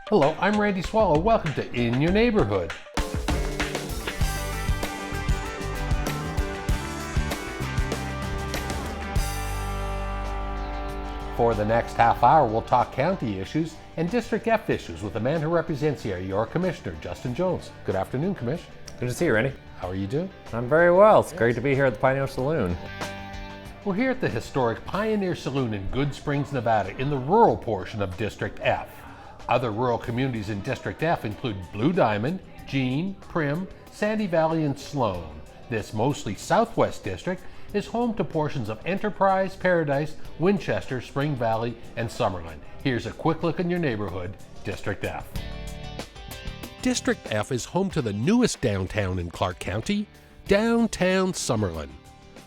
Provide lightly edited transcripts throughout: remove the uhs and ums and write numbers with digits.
Hello, I'm Randy Swallow. Welcome to In Your Neighborhood. For the next half hour, we'll talk county issues and District F issues with the man who represents here, your Commissioner, Justin Jones. Good afternoon, Commissioner. Good to see you, Randy. How are you doing? I'm very well. It's great to be here at the Pioneer Saloon. We're here at the historic Pioneer Saloon in Goodsprings, Nevada, in the rural portion of District F. Other rural communities in District F include Blue Diamond, Jean, Prim, Sandy Valley, and Sloan. This mostly southwest district is home to portions of Enterprise, Paradise, Winchester, Spring Valley, and Summerlin. Here's a quick look in your neighborhood, District F. District F is home to the newest downtown in Clark County, downtown Summerlin.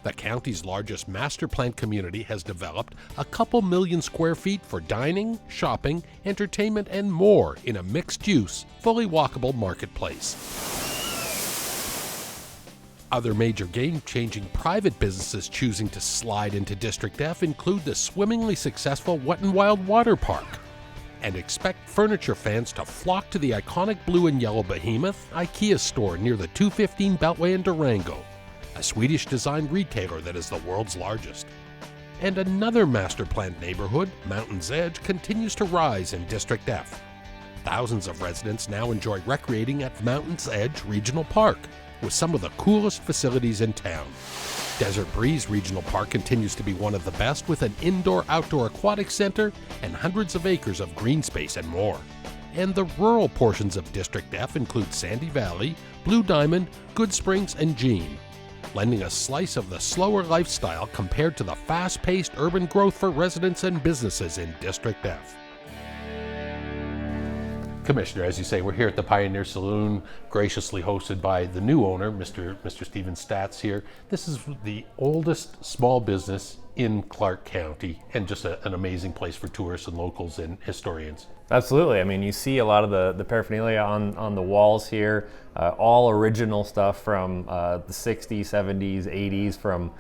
The county's largest master plan community has developed a couple million square feet for dining, shopping, entertainment, and more in a mixed-use, fully walkable marketplace. Other major game-changing private businesses choosing to slide into District F include the swimmingly successful Wet n Wild Water Park. And expect furniture fans to flock to the iconic blue and yellow behemoth IKEA store near the 215 Beltway in Durango, a Swedish-designed retailer that is the world's largest. And another master-planned neighborhood, Mountain's Edge, continues to rise in District F. Thousands of residents now enjoy recreating at Mountain's Edge Regional Park, with some of the coolest facilities in town. Desert Breeze Regional Park continues to be one of the best, with an indoor-outdoor aquatic center and hundreds of acres of green space and more. And the rural portions of District F include Sandy Valley, Blue Diamond, Goodsprings, and Jean, lending a slice of the slower lifestyle compared to the fast-paced urban growth for residents and businesses in District F. Commissioner, as you say, we're here at the Pioneer Saloon, graciously hosted by the new owner, Mr. Stephen Statz here. This is the oldest small business in Clark County, and just an amazing place for tourists and locals and historians. Absolutely. I mean, you see a lot of the paraphernalia on the walls here, all original stuff from the 60s, 70s, 80s, from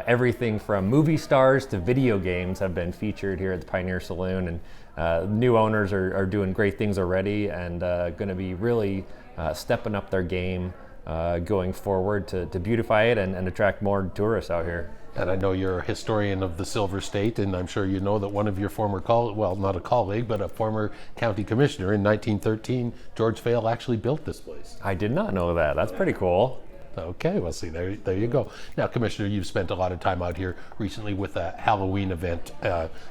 everything from movie stars to video games have been featured here at the Pioneer Saloon, and new owners are doing great things already, and going to be really stepping up their game going forward to beautify it and attract more tourists out here. And I know you're a historian of the Silver State, and I'm sure you know that one of your former not a colleague, but a former county commissioner in 1913, George Fayle, actually built this place. I did not know that. That's pretty cool. Okay, well, see, there you go. Now, Commissioner, you've spent a lot of time out here recently with a Halloween event.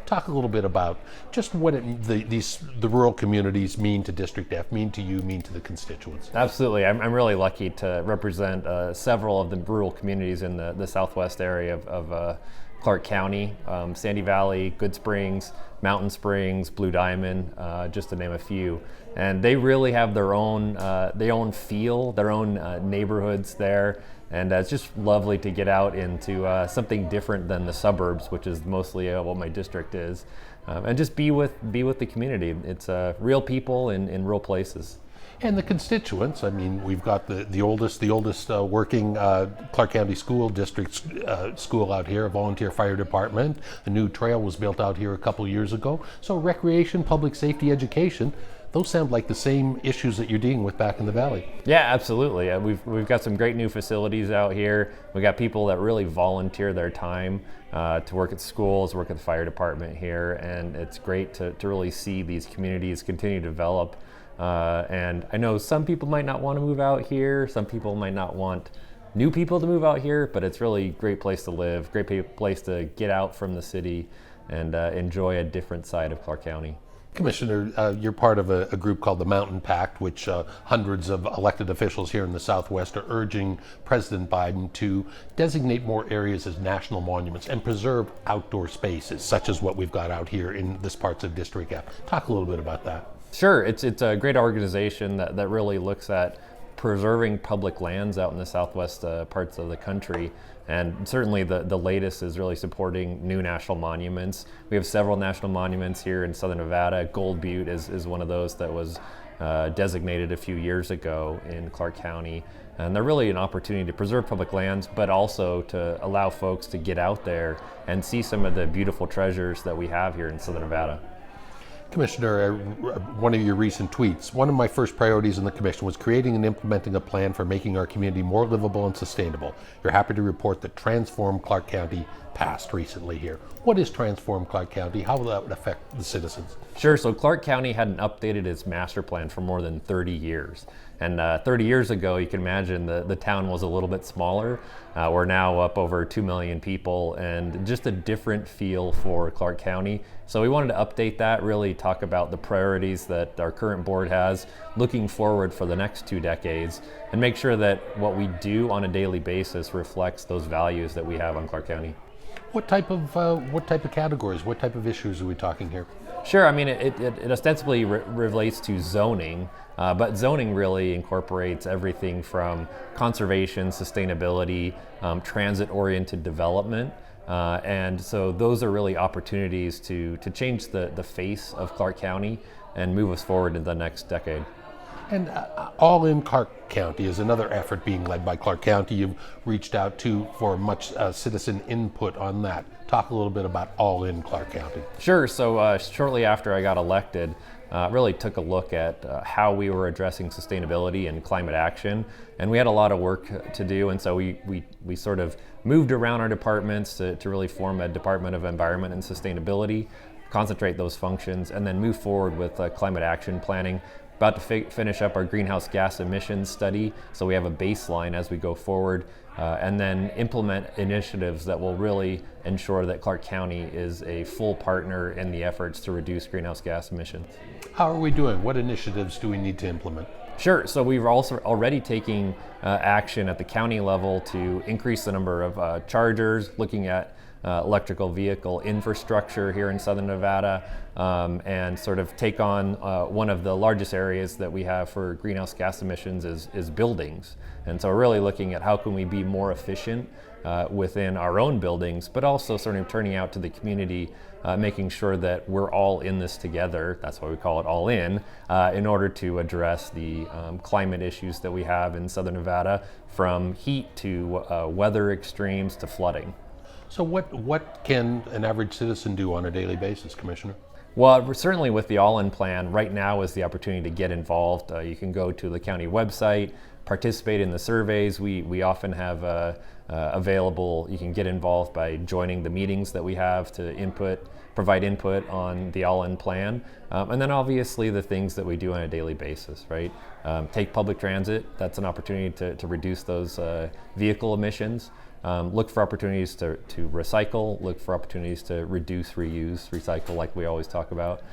Talk a little bit about just what the rural communities mean to District F, mean to you, mean to the constituents. Absolutely. I'm really lucky to represent several of the rural communities in the southwest area of Clark County, Sandy Valley, Goodsprings, Mountain Springs, Blue Diamond, just to name a few. And they really have their own feel, their own neighborhoods there. And it's just lovely to get out into something different than the suburbs, which is mostly what my district is, and just be with the community. It's real people in real places. And the constituents, I mean, we've got the oldest working Clark County School District school out here, a volunteer fire department. A new trail was built out here a couple years ago. So recreation, public safety, education, those sound like the same issues that you're dealing with back in the valley. Yeah, absolutely. We've got some great new facilities out here. We got people that really volunteer their time to work at schools, work at the fire department here, and it's great to really see these communities continue to develop. And I know some people might not want to move out here, some people might not want new people to move out here, but it's really a great place to live, great place to get out from the city and enjoy a different side of Clark County. Commissioner, you're part of a group called the Mountain Pact, which hundreds of elected officials here in the Southwest are urging President Biden to designate more areas as national monuments and preserve outdoor spaces, such as what we've got out here in this parts of District F. Talk a little bit about that. Sure, it's a great organization that really looks at preserving public lands out in the southwest parts of the country. And certainly the latest is really supporting new national monuments. We have several national monuments here in southern Nevada. Gold Butte is one of those that was designated a few years ago in Clark County. And they're really an opportunity to preserve public lands, but also to allow folks to get out there and see some of the beautiful treasures that we have here in southern Nevada. Commissioner, one of your recent tweets, one of my first priorities in the Commission was creating and implementing a plan for making our community more livable and sustainable. You're happy to report that Transform Clark County passed recently here. What is Transform Clark County? How will that affect the citizens? Sure, so Clark County hadn't updated its master plan for more than 30 years. And 30 years ago, you can imagine the town was a little bit smaller. We're now up over 2 million people and just a different feel for Clark County. So we wanted to update that, really talk about the priorities that our current board has looking forward for the next 2 decades and make sure that what we do on a daily basis reflects those values that we have on Clark County. What type of categories, what type of issues are we talking here? Sure, I mean, it ostensibly relates to zoning, but zoning really incorporates everything from conservation, sustainability, transit-oriented development, and so those are really opportunities to change the face of Clark County and move us forward in the next decade. And All in Clark County is another effort being led by Clark County. You've reached out for much citizen input on that. Talk a little bit about All in Clark County. Sure, so shortly after I got elected, really took a look at how we were addressing sustainability and climate action, and we had a lot of work to do, and so we sort of moved around our departments to really form a Department of Environment and Sustainability, concentrate those functions, and then move forward with climate action planning. About to finish up our greenhouse gas emissions study, so we have a baseline as we go forward, and then implement initiatives that will really ensure that Clark County is a full partner in the efforts to reduce greenhouse gas emissions. How are we doing? What initiatives do we need to implement? Sure, so we've also already taken action at the county level to increase the number of chargers, looking at electrical vehicle infrastructure here in Southern Nevada, and sort of take on one of the largest areas that we have for greenhouse gas emissions is buildings. And so we're really looking at how can we be more efficient within our own buildings, but also sort of turning out to the community, making sure that we're all in this together, that's why we call it All In order to address the climate issues that we have in Southern Nevada, from heat to weather extremes to flooding. So what can an average citizen do on a daily basis, Commissioner? Well, certainly with the All-In plan, right now is the opportunity to get involved. You can go to the county website, participate in the surveys. We often have available, you can get involved by joining the meetings that we have to provide input on the All-In plan. And then obviously the things that we do on a daily basis, right? Take public transit, that's an opportunity to reduce those vehicle emissions. Look for opportunities to recycle, look for opportunities to reduce, reuse, recycle like we always talk about.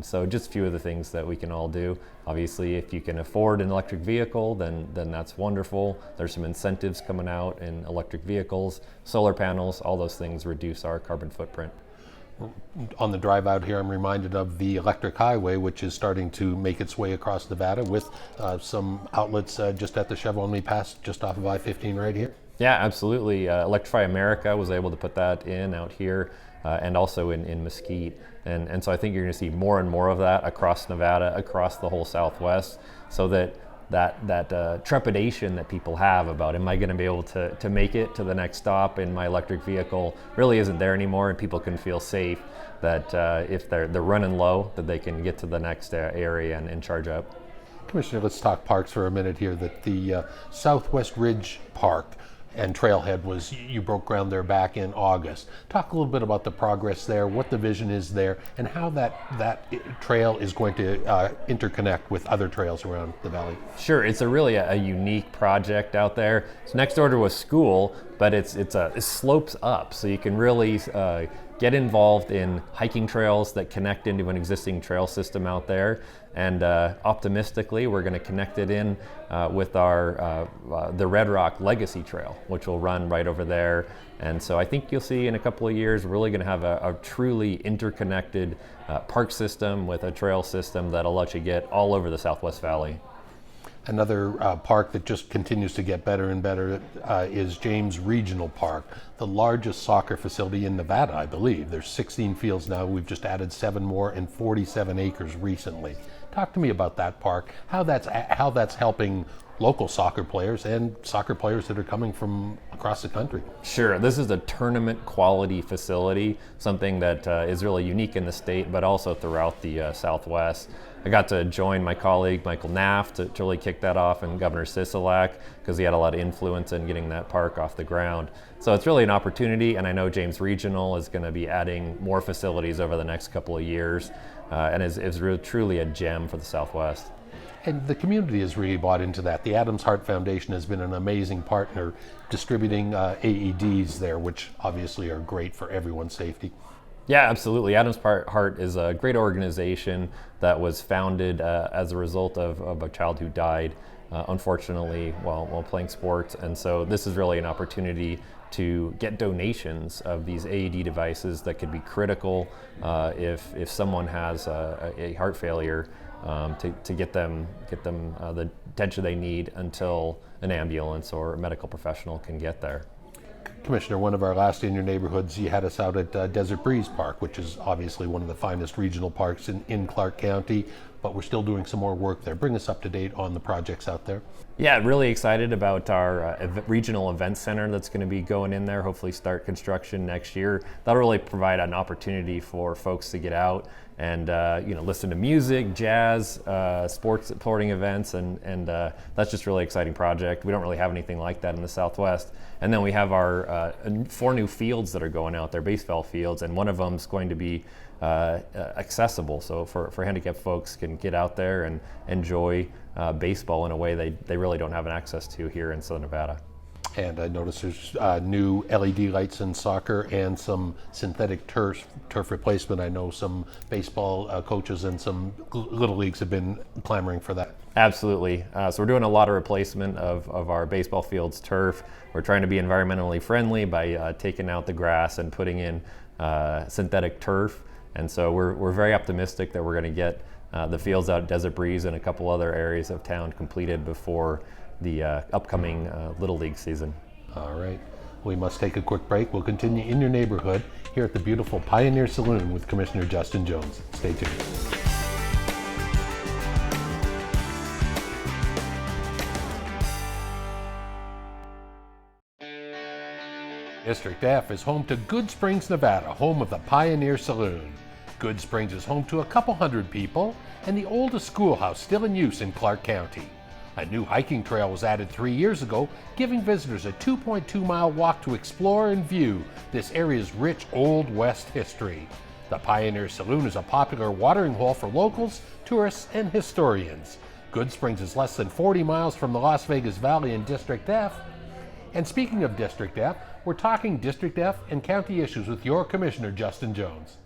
So just a few of the things that we can all do. Obviously, if you can afford an electric vehicle, then that's wonderful. There's some incentives coming out in electric vehicles, solar panels, all those things reduce our carbon footprint. On the drive out here, I'm reminded of the electric highway, which is starting to make its way across Nevada with some outlets just at the Chevron Pass, just off of I-15 right here. Yeah, absolutely. Electrify America was able to put that out here and also in Mesquite. And so I think you're going to see more and more of that across Nevada, across the whole Southwest, so that trepidation that people have about, am I going to be able to make it to the next stop in my electric vehicle, really isn't there anymore, and people can feel safe that if they're running low, that they can get to the next area and charge up. Commissioner, let's talk parks for a minute here. That the Southwest Ridge Park and Trailhead you broke ground there back in August. Talk a little bit about the progress there, what the vision is there, and how that trail is going to interconnect with other trails around the valley. Sure, it's really a unique project out there. It's next door to a school, but it slopes up, so you can really get involved in hiking trails that connect into an existing trail system out there. And optimistically, we're going to connect it in with the Red Rock Legacy Trail, which will run right over there. And so I think you'll see in a couple of years, we're really going to have a truly interconnected park system with a trail system that'll let you get all over the Southwest Valley. Another park that just continues to get better and better is James Regional Park, the largest soccer facility in Nevada, I believe. There's 16 fields now. We've just added 7 more and 47 acres recently. Talk to me about that park, how that's helping local soccer players and soccer players that are coming from across the country. Sure, this is a tournament quality facility, something that is really unique in the state, but also throughout the Southwest. I got to join my colleague Michael Naff to really kick that off, and Governor Sisolak, because he had a lot of influence in getting that park off the ground. So it's really an opportunity, and I know James Regional is going to be adding more facilities over the next couple of years, and is really, truly a gem for the Southwest. And the community has really bought into that. The Adams Heart Foundation has been an amazing partner distributing AEDs there, which obviously are great for everyone's safety. Yeah, absolutely. Adams Heart is a great organization that was founded as a result of a child who died, unfortunately, while playing sports. And so this is really an opportunity to get donations of these AED devices that could be critical if someone has a heart failure, to get them the attention they need until an ambulance or a medical professional can get there. Commissioner, one of our last In Your Neighborhoods, you had us out at Desert Breeze Park, which is obviously one of the finest regional parks in Clark County, but we're still doing some more work there. Bring us up to date on the projects out there. Yeah, really excited about our regional event center that's going to be going in there, hopefully start construction next year. That'll really provide an opportunity for folks to get out and listen to music, jazz, sporting events, and that's just a really exciting project. We don't really have anything like that in the Southwest. And then we have our 4 new fields that are going out there, baseball fields, and one of them is going to be accessible, so for handicapped folks can get out there and enjoy baseball in a way they really don't have an access to here in Southern Nevada. And I noticed there's new LED lights in soccer and some synthetic turf replacement. I know some baseball coaches and some little leagues have been clamoring for that. Absolutely. So we're doing a lot of replacement of our baseball field's turf. We're trying to be environmentally friendly by taking out the grass and putting in synthetic turf. And so we're very optimistic that we're going to get the fields out at Desert Breeze and a couple other areas of town completed before the upcoming Little League season. All right. We must take a quick break. We'll continue In Your Neighborhood here at the beautiful Pioneer Saloon with Commissioner Justin Jones. Stay tuned. District F is home to Goodsprings, Nevada, home of the Pioneer Saloon. Goodsprings is home to a couple hundred people and the oldest schoolhouse still in use in Clark County. A new hiking trail was added 3 years ago, giving visitors a 2.2-mile walk to explore and view this area's rich Old West history. The Pioneer Saloon is a popular watering hole for locals, tourists, and historians. Goodsprings is less than 40 miles from the Las Vegas Valley in District F. And speaking of District F, we're talking District F and county issues with your Commissioner, Justin Jones.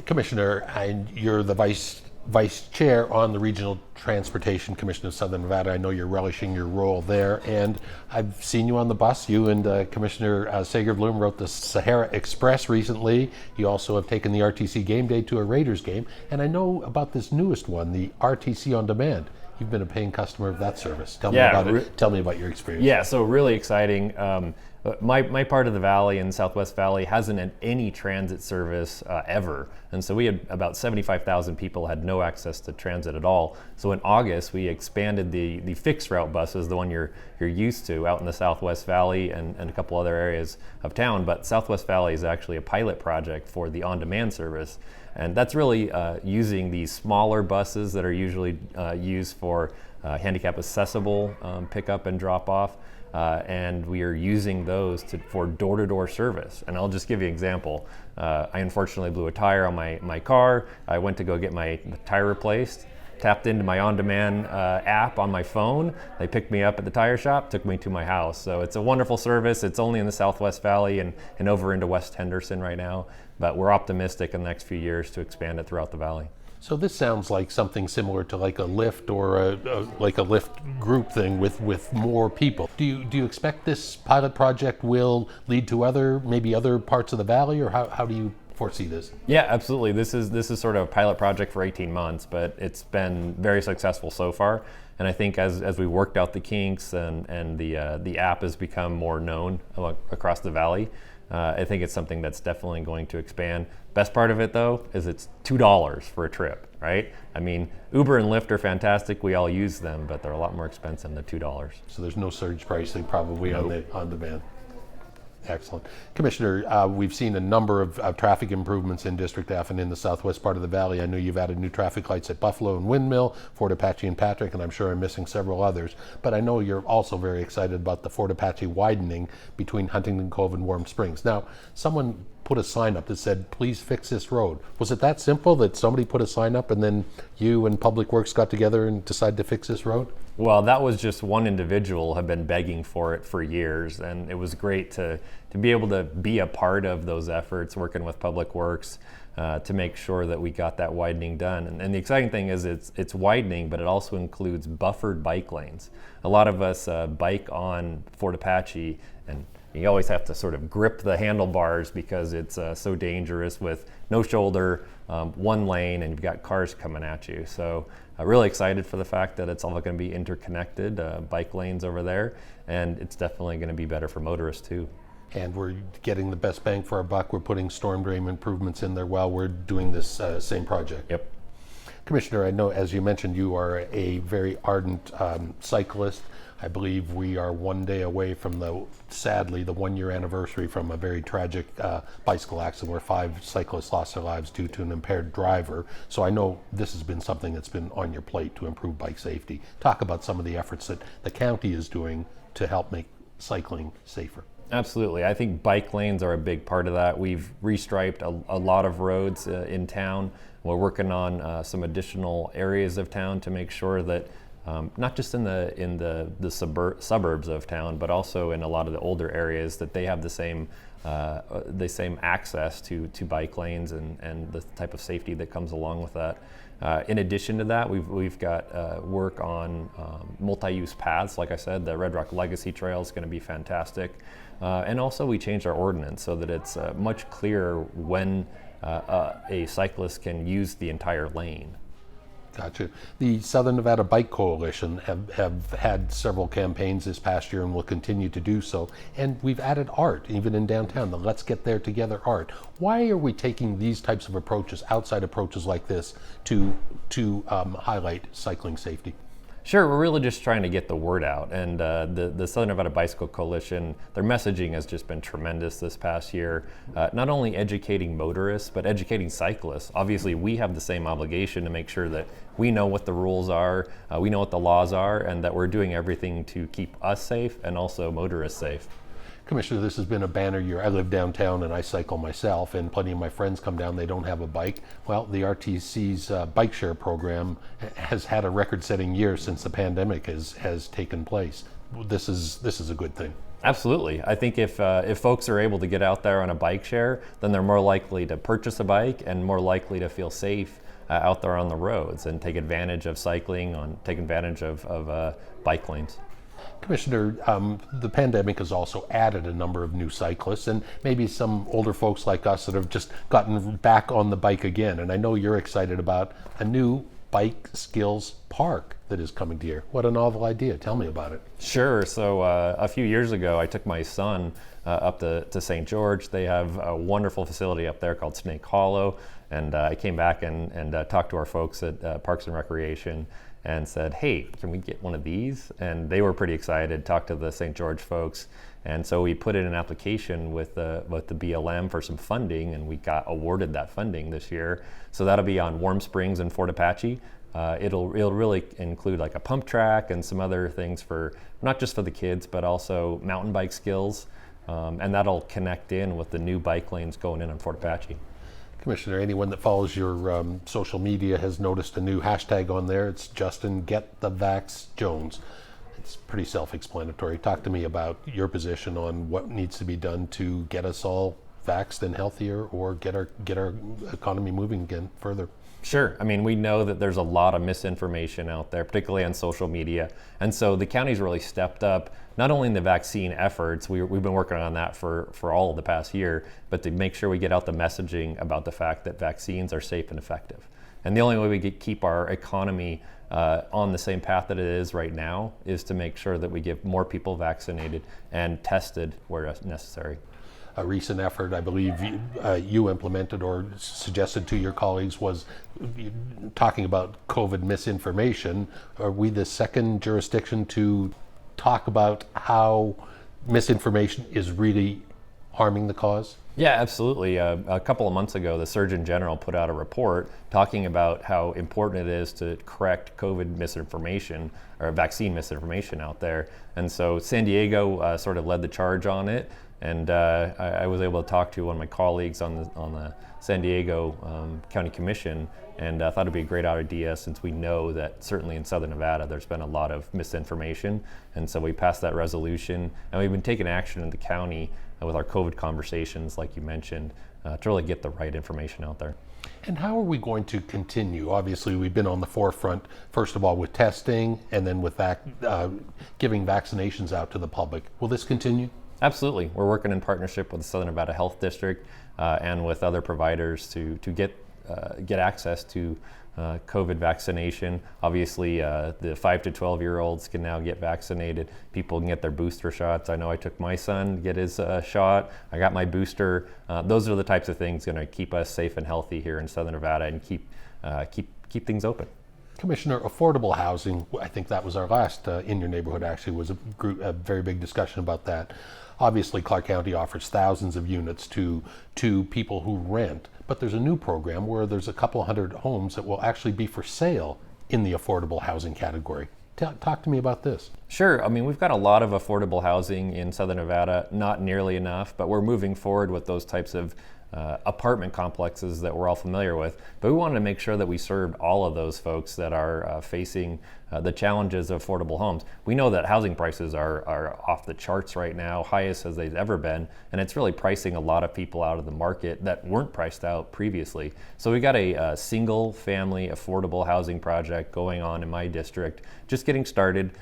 Commissioner, and you're the Vice Chair on the Regional Transportation Commission of Southern Nevada. I know you're relishing your role there, and I've seen you on the bus. You and Commissioner Sager Bloom wrote the Sahara Express recently. You also have taken the RTC Game Day to a Raiders game, and I know about this newest one, the RTC On Demand. You've been a paying customer of that service. Tell me about it. Tell me about your experience. Yeah, so really exciting. My part of the valley in Southwest Valley hasn't had any transit service ever. And so we had about 75,000 people had no access to transit at all. So in August, we expanded the fixed route buses, the one you're used to out in the Southwest Valley and a couple other areas of town. But Southwest Valley is actually a pilot project for the on-demand service. And that's really using these smaller buses that are usually used for handicap accessible pickup and drop off. And we are using those for door-to-door service. And I'll just give you an example. I unfortunately blew a tire on my car. I went to go get my tire replaced, tapped into my on-demand app on my phone. They picked me up at the tire shop, took me to my house. So it's a wonderful service. It's only in the Southwest Valley and over into West Henderson right now. But we're optimistic in the next few years to expand it throughout the valley. So this sounds like something similar to like a Lyft or like a Lyft group thing with more people. Do you expect this pilot project will lead to maybe other parts of the valley, or how do you foresee this? Yeah, absolutely. This is sort of a pilot project for 18 months, but it's been very successful so far. And I think as we worked out the kinks and the app has become more known across the valley, I think it's something that's definitely going to expand. Best part of it, though, is it's $2 for a trip, right? I mean, Uber and Lyft are fantastic. We all use them, but they're a lot more expensive than $2. So there's no surge pricing probably Nope. on the van. Excellent. Commissioner, we've seen a number of traffic improvements in District F and in the southwest part of the valley. I know you've added new traffic lights at Buffalo and Windmill, Fort Apache and Patrick, and I'm sure I'm missing several others. But I know you're also very excited about the Fort Apache widening between Huntington Cove and Warm Springs. Now, someone put a sign up that said, please fix this road. Was it that simple that somebody put a sign up and then you and Public Works got together and decided to fix this road? Well, that was just one individual had been begging for it for years, and it was great to be able to be a part of those efforts, working with Public Works to make sure that we got that widening done. And the exciting thing is it's widening, but it also includes buffered bike lanes. A lot of us bike on Fort Apache, and you always have to sort of grip the handlebars because it's so dangerous with no shoulder, one lane, and you've got cars coming at you. So really excited for the fact that it's all going to be interconnected, bike lanes over there, and it's definitely going to be better for motorists too. And we're getting the best bang for our buck. We're putting storm drain improvements in there while we're doing this same project. Yep. Commissioner, I know, as you mentioned, you are a very ardent cyclist. I believe we are one day away from sadly, the 1-year anniversary from a very tragic bicycle accident where 5 cyclists lost their lives due to an impaired driver. So I know this has been something that's been on your plate to improve bike safety. Talk about some of the efforts that the county is doing to help make cycling safer. Absolutely. I think bike lanes are a big part of that. We've restriped a lot of roads in town. We're working on some additional areas of town to make sure that not just in the suburbs of town, but also in a lot of the older areas, that they have the same access to bike lanes and the type of safety that comes along with that. In addition to that, we've got work on multi-use paths. Like I said, the Red Rock Legacy Trail is going to be fantastic. And also we changed our ordinance so that it's much clearer when a cyclist can use the entire lane. Gotcha. The Southern Nevada Bike Coalition have had several campaigns this past year and will continue to do so. And we've added art, even in downtown, the Let's Get There Together art. Why are we taking these types of approaches, outside approaches like this, to highlight cycling safety? Sure, we're really just trying to get the word out, and the Southern Nevada Bicycle Coalition, their messaging has just been tremendous this past year, not only educating motorists, but educating cyclists. Obviously, we have the same obligation to make sure that we know what the rules are, we know what the laws are, and that we're doing everything to keep us safe and also motorists safe. Commissioner, this has been a banner year. I live downtown and I cycle myself, and plenty of my friends come down, they don't have a bike. Well, the RTC's bike share program has had a record-setting year since the pandemic has taken place. This is a good thing. Absolutely. I think if folks are able to get out there on a bike share, then they're more likely to purchase a bike and more likely to feel safe out there on the roads and take advantage of cycling, take advantage of bike lanes. Commissioner, the pandemic has also added a number of new cyclists and maybe some older folks like us that have just gotten back on the bike again. And I know you're excited about a new bike skills park that is coming to here. What a novel idea. Tell me about it. Sure. So a few years ago, I took my son up to St. George. They have a wonderful facility up there called Snake Hollow. And I came back and talked to our folks at Parks and Recreation and said, hey, can we get one of these? And they were pretty excited, talked to the St. George folks. And so we put in an application with the BLM for some funding, and we got awarded that funding this year. So that'll be on Warm Springs and Fort Apache. It'll really include like a pump track and some other things for, not just for the kids, but also mountain bike skills. And that'll connect in with the new bike lanes going in on Fort Apache. Commissioner, anyone that follows your social media has noticed a new hashtag on there. It's Justin Get the Vax Jones. It's pretty self-explanatory. Talk to me about your position on what needs to be done to get us all vaxxed and healthier, or get our economy moving again further. Sure. I mean, we know that there's a lot of misinformation out there, particularly on social media. And so the county's really stepped up, not only in the vaccine efforts, we've been working on that for all of the past year, but to make sure we get out the messaging about the fact that vaccines are safe and effective. And the only way we could keep our economy on the same path that it is right now is to make sure that we get more people vaccinated and tested where necessary. A recent effort, I believe, you implemented or suggested to your colleagues was talking about COVID misinformation. Are we the second jurisdiction to talk about how misinformation is really harming the cause? Yeah, absolutely. A couple of months ago, the Surgeon General put out a report talking about how important it is to correct COVID misinformation or vaccine misinformation out there. And so San Diego sort of led the charge on it. And I was able to talk to one of my colleagues on the San Diego County Commission, and I thought it'd be a great idea since we know that certainly in Southern Nevada there's been a lot of misinformation. And so we passed that resolution, and we've been taking action in the county with our COVID conversations, like you mentioned, to really get the right information out there. And how are we going to continue? Obviously, we've been on the forefront, first of all, with testing, and then with giving vaccinations out to the public. Will this continue? Absolutely. We're working in partnership with the Southern Nevada Health District and with other providers to get access to COVID vaccination. Obviously, the 5 to 12-year-olds can now get vaccinated. People can get their booster shots. I know I took my son to get his shot. I got my booster. Those are the types of things going to keep us safe and healthy here in Southern Nevada and keep things open. Commissioner, affordable housing, I think that was our last In Your Neighborhood, actually, was a very big discussion about that. Obviously, Clark County offers thousands of units to people who rent, but there's a new program where there's a couple hundred homes that will actually be for sale in the affordable housing category. Talk to me about this. Sure. I mean, we've got a lot of affordable housing in Southern Nevada, not nearly enough, but we're moving forward with those types of apartment complexes that we're all familiar with. But we wanted to make sure that we served all of those folks that are facing the challenges of affordable homes. We know that housing prices are off the charts right now, highest as they've ever been, and it's really pricing a lot of people out of the market that weren't priced out previously. So we got a single family affordable housing project going on in my district, just getting started,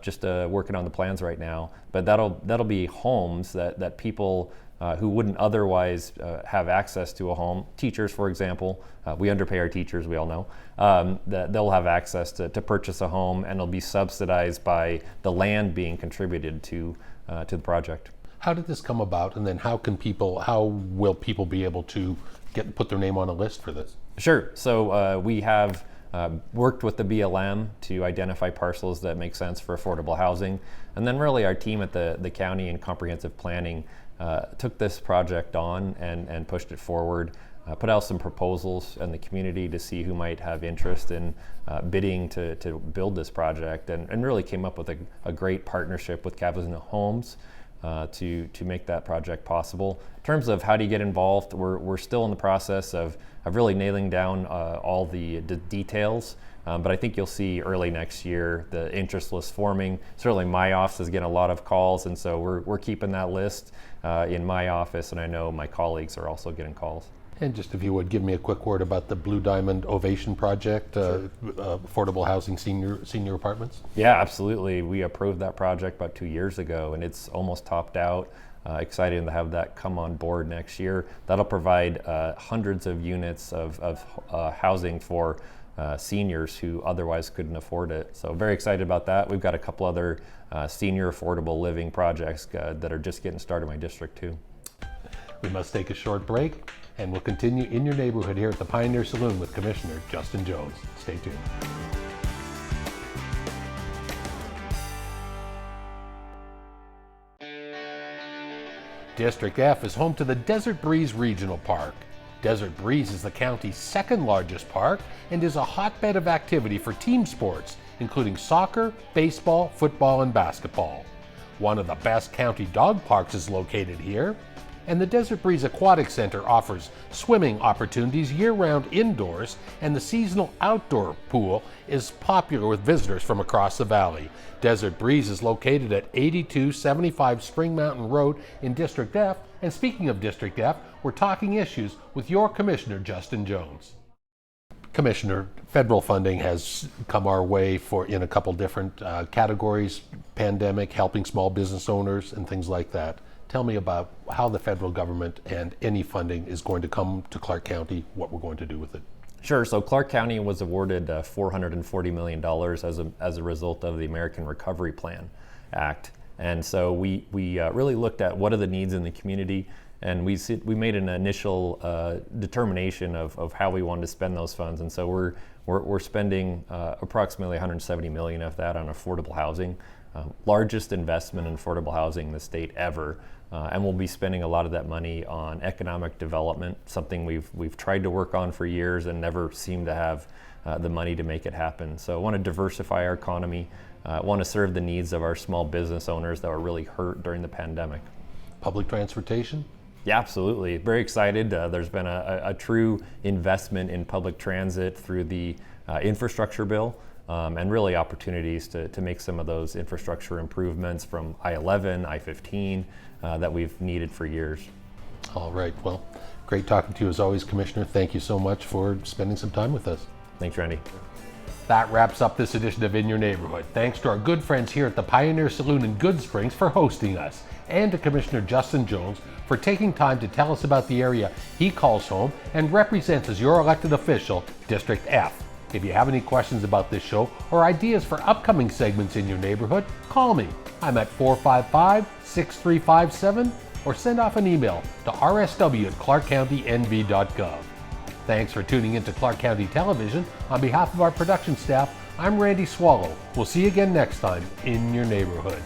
just working on the plans right now. But that'll be homes that people who wouldn't otherwise have access to a home. Teachers, for example, we underpay our teachers, we all know, that they'll have access to purchase a home, and it'll be subsidized by the land being contributed to the project. How did this come about, and then how will people be able to put their name on a list for this? Sure. So we have worked with the BLM to identify parcels that make sense for affordable housing, and then really our team at the county and comprehensive planning took this project on and pushed it forward, put out some proposals in the community to see who might have interest in bidding to build this project, and really came up with a great partnership with Kavanagh Homes to make that project possible. In terms of how do you get involved, we're still in the process of really nailing down all the details. But I think you'll see early next year the interest list forming. Certainly my office is getting a lot of calls, and so we're keeping that list in my office, and I know my colleagues are also getting calls. And just if you would give me a quick word about the Blue Diamond Ovation Project, sure. Affordable housing senior apartments. Yeah, absolutely. We approved that project about 2 years ago, and it's almost topped out. Excited to have that come on board next year. That'll provide hundreds of units of housing for seniors who otherwise couldn't afford it. So very excited about that. We've got a couple other senior affordable living projects that are just getting started in my district too. We must take a short break, and we'll continue In Your Neighborhood here at the Pioneer Saloon with Commissioner Justin Jones. Stay tuned. District F is home to the Desert Breeze Regional Park. Desert Breeze is the county's second largest park and is a hotbed of activity for team sports, including soccer, baseball, football, and basketball. One of the best county dog parks is located here, and the Desert Breeze Aquatic Center offers swimming opportunities year-round indoors, and the seasonal outdoor pool is popular with visitors from across the valley. Desert Breeze is located at 8275 Spring Mountain Road in District F, and speaking of District F, we're talking issues with your Commissioner, Justin Jones. Commissioner, federal funding has come our way in a couple different categories, pandemic, helping small business owners, and things like that. Tell me about how the federal government and any funding is going to come to Clark County, what we're going to do with it. Sure. So Clark County was awarded $440 million as a result of the American Recovery Plan Act. And so we really looked at what are the needs in the community And we made an initial determination of how we wanted to spend those funds. And so we're spending approximately 170 million of that on affordable housing, largest investment in affordable housing in the state ever. And we'll be spending a lot of that money on economic development, something we've tried to work on for years and never seemed to have the money to make it happen. So I want to diversify our economy, want to serve the needs of our small business owners that were really hurt during the pandemic. Public transportation? Yeah, absolutely. Very excited. There's been a true investment in public transit through the infrastructure bill, and really opportunities to make some of those infrastructure improvements from I-11, I-15 that we've needed for years. All right. Well, great talking to you as always, Commissioner. Thank you so much for spending some time with us. Thanks, Randy. That wraps up this edition of In Your Neighborhood. Thanks to our good friends here at the Pioneer Saloon in Goodsprings for hosting us, and to Commissioner Justin Jones for taking time to tell us about the area he calls home and represents as your elected official, District F. If you have any questions about this show or ideas for upcoming segments in your neighborhood, call me. I'm at 455-6357 or send off an email to rsw@clarkcountynv.gov. Thanks for tuning in to Clark County Television. On behalf of our production staff, I'm Randy Swallow. We'll see you again next time in your neighborhood.